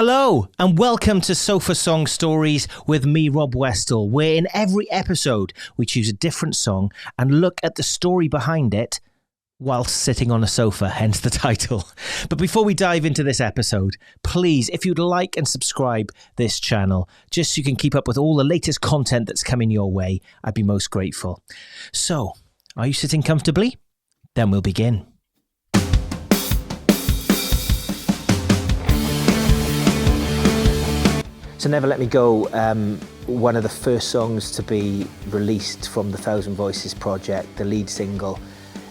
Hello and welcome to Sofa Song Stories with me, Rob Westall, where in every episode we choose a different song and look at the story behind it whilst sitting on a sofa, hence the title. But before we dive into this episode, please, if you'd like and subscribe this channel, just so you can keep up with all the latest content that's coming your way, I'd be most grateful. So, are you sitting comfortably? Then we'll begin. So Never Let Me Go, one of the first songs to be released from the Thousand Voices project, the lead single,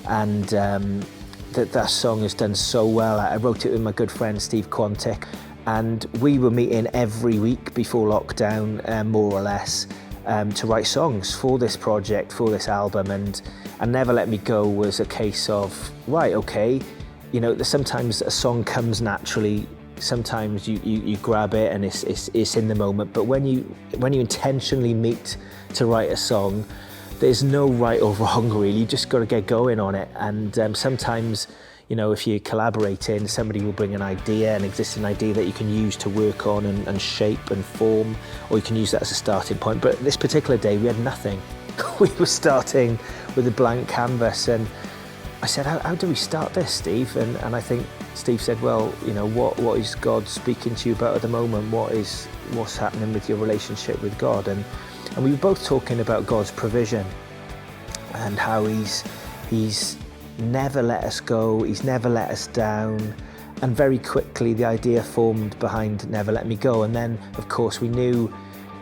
and that song has done so well. I wrote it with my good friend Steve Quantick, and we were meeting every week before lockdown, more or less, to write songs for this project, for this album, and Never Let Me Go was a case of, right, okay, you know, sometimes a song comes naturally. Sometimes you grab it and it's in the moment, but when you intentionally meet to write a song, there's no right or wrong really. You just got to get going on it. And sometimes, you know, if you're collaborating, somebody will bring an existing idea that you can use to work on and shape and form, or you can use that as a starting point. But this particular day we had nothing. We were starting with a blank canvas, and I said, how do we start this, Steve? And I think Steve said, well, you know, what is God speaking to you about at the moment? What's happening with your relationship with God? And we were both talking about God's provision and how he's never let us go, he's never let us down. And very quickly the idea formed behind Never Let Me Go. And then, of course, we knew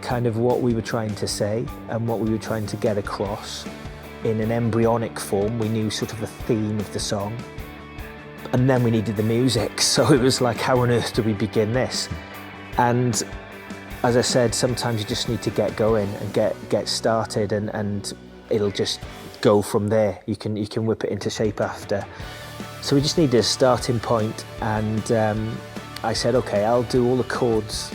kind of what we were trying to say and what we were trying to get across. In an embryonic form, we knew sort of the theme of the song, and then we needed the music. So it was like, how on earth do we begin this? And as I said, sometimes you just need to get going and get started, and it'll just go from there. You can whip it into shape after. So we just needed a starting point, and I said, okay, I'll do all the chords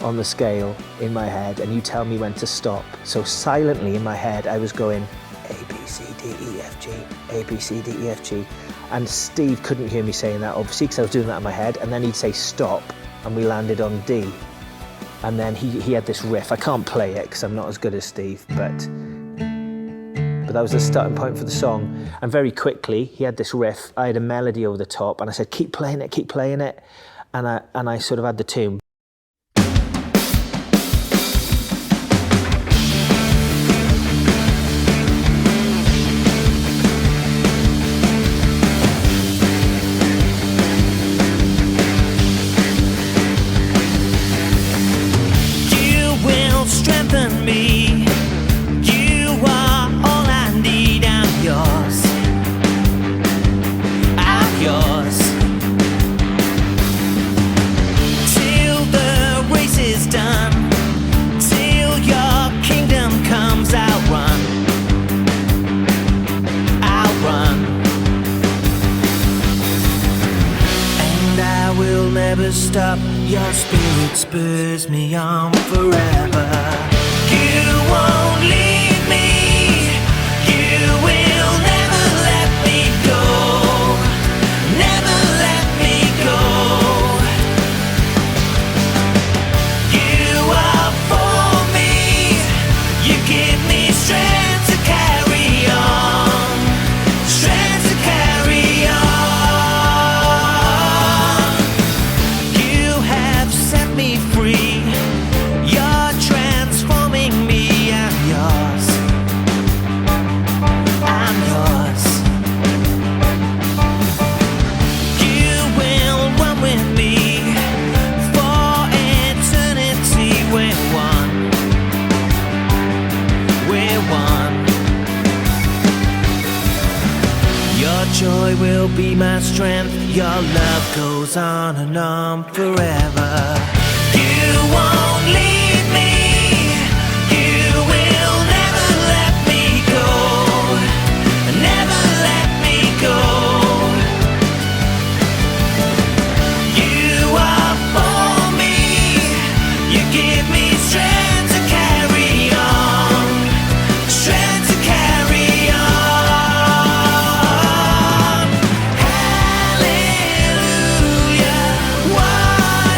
on the scale in my head, and you tell me when to stop. So silently in my head I was going A, B, C, D, E, F, G, A, B, C, D, E, F, G, and Steve couldn't hear me saying that obviously because I was doing that in my head, and then he'd say stop and we landed on D, and then he had this riff. I can't play it because I'm not as good as Steve, but that was the starting point for the song. And very quickly he had this riff, I had a melody over the top, and I said keep playing it, and I sort of had the tune. Stop, your spirit spurs me on forever. You won't leave me, you will never let me go, never let me go. You are for me, you give me strength to carry on, strength to carry on. Joy will be my strength, your love goes on and on forever. You won't leave me, you will never let me go, never let me go. You are for me, you give me strength to carry on, strength to carry on. Hallelujah, what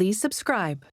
Please subscribe.